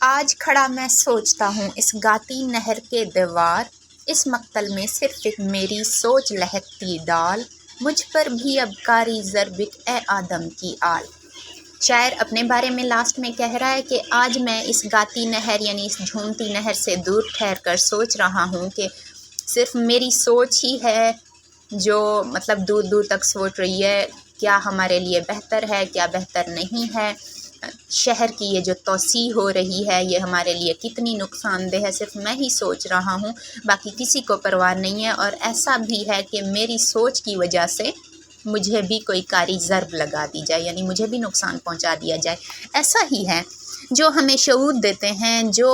آج کھڑا میں سوچتا ہوں اس گاتی نہر کے دیوار، اس مقتل میں صرف ایک میری سوچ لہکتی ڈال، مجھ پر بھی اب کاری ضربک اے آدم کی آل۔ شاعر اپنے بارے میں لاسٹ میں کہہ رہا ہے کہ آج میں اس گاتی نہر یعنی اس جھومتی نہر سے دور ٹھہر کر سوچ رہا ہوں کہ صرف میری سوچ ہی ہے جو مطلب دور دور تک سوچ رہی ہے کیا ہمارے لیے بہتر ہے کیا بہتر نہیں ہے، شہر کی یہ جو توسیع ہو رہی ہے یہ ہمارے لیے کتنی نقصان دہ ہے، صرف میں ہی سوچ رہا ہوں، باقی کسی کو پرواہ نہیں ہے، اور ایسا بھی ہے کہ میری سوچ کی وجہ سے مجھے بھی کوئی کاری ضرب لگا دی جائے، یعنی مجھے بھی نقصان پہنچا دیا جائے۔ ایسا ہی ہے جو ہمیں شعور دیتے ہیں، جو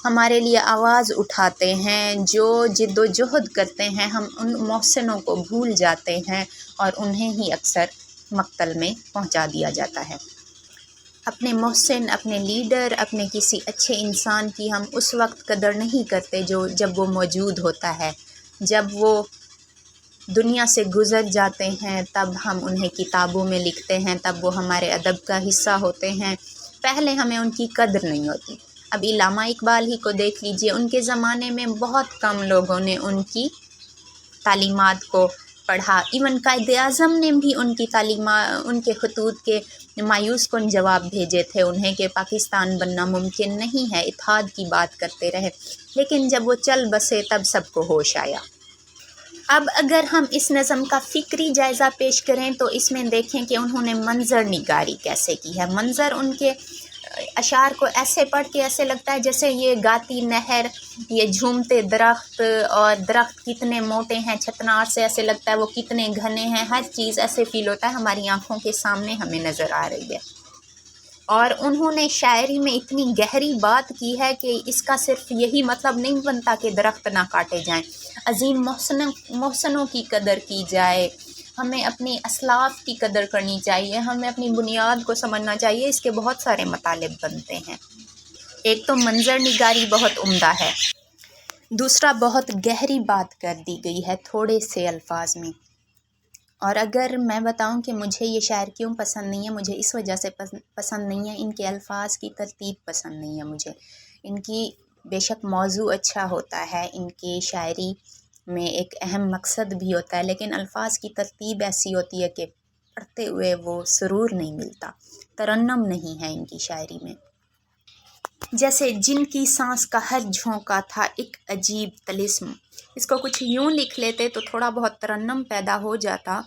ہمارے لیے آواز اٹھاتے ہیں، جو جد و جہد کرتے ہیں، ہم ان محسنوں کو بھول جاتے ہیں اور انہیں ہی اکثر مقتل میں پہنچا دیا جاتا ہے۔ اپنے محسن، اپنے لیڈر، اپنے کسی اچھے انسان کی ہم اس وقت قدر نہیں کرتے جب وہ موجود ہوتا ہے، جب وہ دنیا سے گزر جاتے ہیں تب ہم انہیں کتابوں میں لکھتے ہیں، تب وہ ہمارے ادب کا حصہ ہوتے ہیں، پہلے ہمیں ان کی قدر نہیں ہوتی۔ اب علامہ اقبال ہی کو دیکھ لیجئے، ان کے زمانے میں بہت کم لوگوں نے ان کی تعلیمات کو پڑھا، ایون قائد اعظم نے بھی ان کی ان کے خطوط کے مایوس کن جواب بھیجے تھے انہیں کہ پاکستان بننا ممکن نہیں ہے، اتحاد کی بات کرتے رہے، لیکن جب وہ چل بسے تب سب کو ہوش آیا۔ اب اگر ہم اس نظم کا فکری جائزہ پیش کریں تو اس میں دیکھیں کہ انہوں نے منظر نگاری کیسے کی ہے۔ منظر ان کے اشعار کو ایسے پڑھ کے ایسے لگتا ہے جیسے یہ گاتی نہر، یہ جھومتے درخت، اور درخت کتنے موٹے ہیں، چھتنار سے ایسے لگتا ہے وہ کتنے گھنے ہیں، ہر چیز ایسے فیل ہوتا ہے ہماری آنکھوں کے سامنے ہمیں نظر آ رہی ہے۔ اور انہوں نے شاعری میں اتنی گہری بات کی ہے کہ اس کا صرف یہی مطلب نہیں بنتا کہ درخت نہ کاٹے جائیں، عظیم محسنوں کی قدر کی جائے، ہمیں اپنی اسلاف کی قدر کرنی چاہیے، ہمیں اپنی بنیاد کو سمجھنا چاہیے، اس کے بہت سارے مطالب بنتے ہیں۔ ایک تو منظر نگاری بہت عمدہ ہے، دوسرا بہت گہری بات کر دی گئی ہے تھوڑے سے الفاظ میں۔ اور اگر میں بتاؤں کہ مجھے یہ شاعر کیوں پسند نہیں ہے، مجھے اس وجہ سے پسند نہیں ہے، ان کے الفاظ کی ترتیب پسند نہیں ہے مجھے۔ ان کی بے شک موضوع اچھا ہوتا ہے، ان کی شاعری میں ایک اہم مقصد بھی ہوتا ہے، لیکن الفاظ کی ترتیب ایسی ہوتی ہے کہ پڑھتے ہوئے وہ سرور نہیں ملتا، ترنم نہیں ہے ان کی شاعری میں۔ جیسے جن کی سانس کا ہر جھونکا تھا ایک عجیب طلسم، اس کو کچھ یوں لکھ لیتے تو تھوڑا بہت ترنم پیدا ہو جاتا،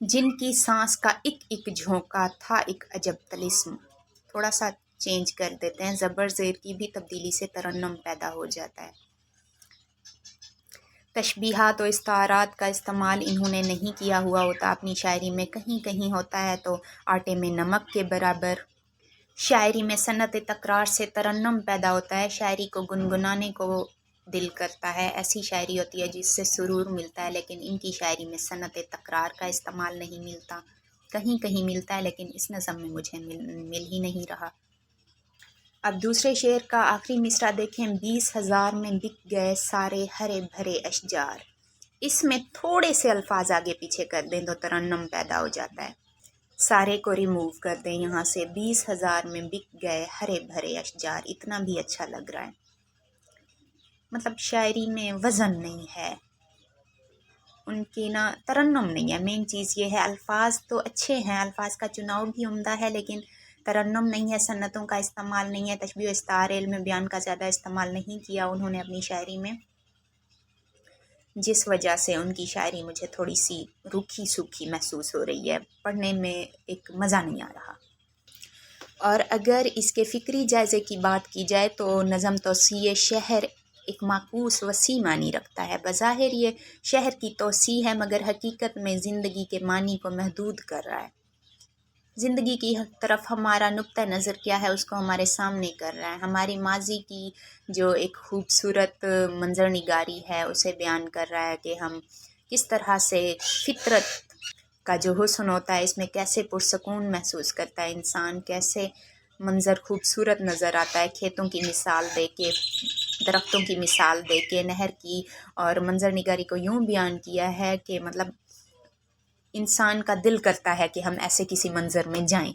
جن کی سانس کا ایک ایک جھونکا تھا ایک عجب طلسم، تھوڑا سا چینج کر دیتے ہیں، زبر زیر کی بھی تبدیلی سے ترنم پیدا ہو جاتا ہے۔ تشبیہات و استعارات کا استعمال انہوں نے نہیں کیا ہوا ہوتا اپنی شاعری میں، کہیں کہیں ہوتا ہے تو آٹے میں نمک کے برابر۔ شاعری میں صنعت تکرار سے ترنم پیدا ہوتا ہے، شاعری کو گنگنانے کو دل کرتا ہے، ایسی شاعری ہوتی ہے جس سے سرور ملتا ہے، لیکن ان کی شاعری میں صنعت تکرار کا استعمال نہیں ملتا، کہیں کہیں ملتا ہے لیکن اس نظم میں مجھے مل ہی نہیں رہا۔ اب دوسرے شعر کا آخری مصرع دیکھیں، 20,000 میں بک گئے سارے ہرے بھرے اشجار، اس میں تھوڑے سے الفاظ آگے پیچھے کر دیں تو ترنم پیدا ہو جاتا ہے، سارے کو ریموو کر دیں یہاں سے، 20,000 میں بک گئے ہرے بھرے اشجار، اتنا بھی اچھا لگ رہا ہے، مطلب شاعری میں وزن نہیں ہے، ان کی نا ترنم نہیں ہے، مین چیز یہ ہے، الفاظ تو اچھے ہیں، الفاظ کا چناؤ بھی عمدہ ہے، لیکن ترنم نہیں ہے، صنعتوں کا استعمال نہیں ہے، تشبیہ و استعارے، علم بیان کا زیادہ استعمال نہیں کیا انہوں نے اپنی شاعری میں، جس وجہ سے ان کی شاعری مجھے تھوڑی سی روکھی سوکھی محسوس ہو رہی ہے، پڑھنے میں ایک مزہ نہیں آ رہا۔ اور اگر اس کے فکری جائزے کی بات کی جائے تو نظم توسیع شہر ایک معکوس وسیع معنی رکھتا ہے، بظاہر یہ شہر کی توسیع ہے مگر حقیقت میں زندگی کے معنی کو محدود کر رہا ہے، زندگی کی طرف ہمارا نقطہ نظر کیا ہے اس کو ہمارے سامنے کر رہا ہے، ہماری ماضی کی جو ایک خوبصورت منظر نگاری ہے اسے بیان کر رہا ہے کہ ہم کس طرح سے فطرت کا جو حسن ہوتا ہے اس میں کیسے پرسکون محسوس کرتا ہے انسان، کیسے منظر خوبصورت نظر آتا ہے، کھیتوں کی مثال دے کے، درختوں کی مثال دے کے، نہر کی، اور منظر نگاری کو یوں بیان کیا ہے کہ مطلب انسان کا دل کرتا ہے کہ ہم ایسے کسی منظر میں جائیں۔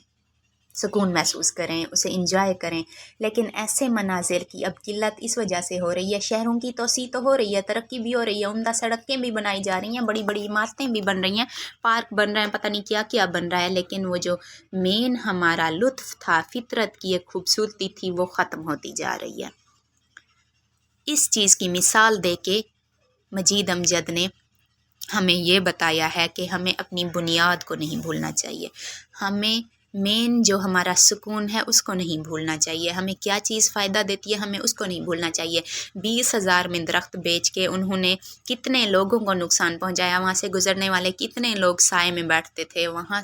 سکون محسوس کریں، اسے انجوائے کریں، لیکن ایسے مناظر کی اب قلت اس وجہ سے ہو رہی ہے۔ شہروں کی توسیع تو ہو رہی ہے، ترقی بھی ہو رہی ہے، عمدہ سڑکیں بھی بنائی جا رہی ہیں، بڑی بڑی عمارتیں بھی بن رہی ہیں، پارک بن رہے ہیں، پتہ نہیں کیا کیا بن رہا ہے، لیکن وہ جو مین ہمارا لطف تھا، فطرت کی ایک خوبصورتی تھی، وہ ختم ہوتی جا رہی ہے۔ اس چیز کی مثال دے کے مجید امجد نے ہمیں یہ بتایا ہے کہ ہمیں اپنی بنیاد کو نہیں بھولنا چاہیے، ہمیں مین جو ہمارا سکون ہے اس کو نہیں بھولنا چاہیے، ہمیں کیا چیز فائدہ دیتی ہے ہمیں اس کو نہیں بھولنا چاہیے۔ 20,000 میں درخت بیچ کے انہوں نے کتنے لوگوں کو نقصان پہنچایا، وہاں سے گزرنے والے کتنے لوگ سائے میں بیٹھتے تھے، وہاں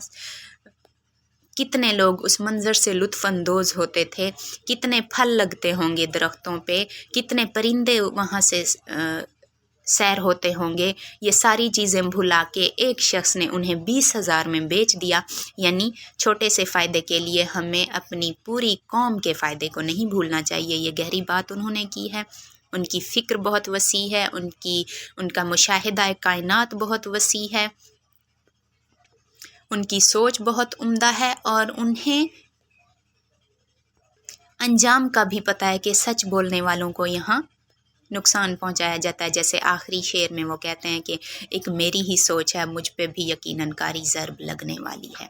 کتنے لوگ اس منظر سے لطف اندوز ہوتے تھے، کتنے پھل لگتے ہوں گے درختوں پہ، کتنے پرندے وہاں سے سیر ہوتے ہوں گے، یہ ساری چیزیں بھلا کے ایک شخص نے انہیں 20,000 میں بیچ دیا۔ یعنی چھوٹے سے فائدے کے لیے ہمیں اپنی پوری قوم کے فائدے کو نہیں بھولنا چاہیے، یہ گہری بات انہوں نے کی ہے۔ ان کی فکر بہت وسیع ہے، ان کا مشاہدہ کائنات بہت وسیع ہے، ان کی سوچ بہت عمدہ ہے، اور انہیں انجام کا بھی پتہ ہے کہ سچ بولنے والوں کو یہاں نقصان پہنچایا جاتا ہے۔ جیسے آخری شعر میں وہ کہتے ہیں کہ ایک میری ہی سوچ ہے، مجھ پہ بھی یقیناً کاری ضرب لگنے والی ہے۔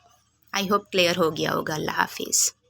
آئی ہوپ کلیئر ہو گیا ہوگا۔ اللہ حافظ۔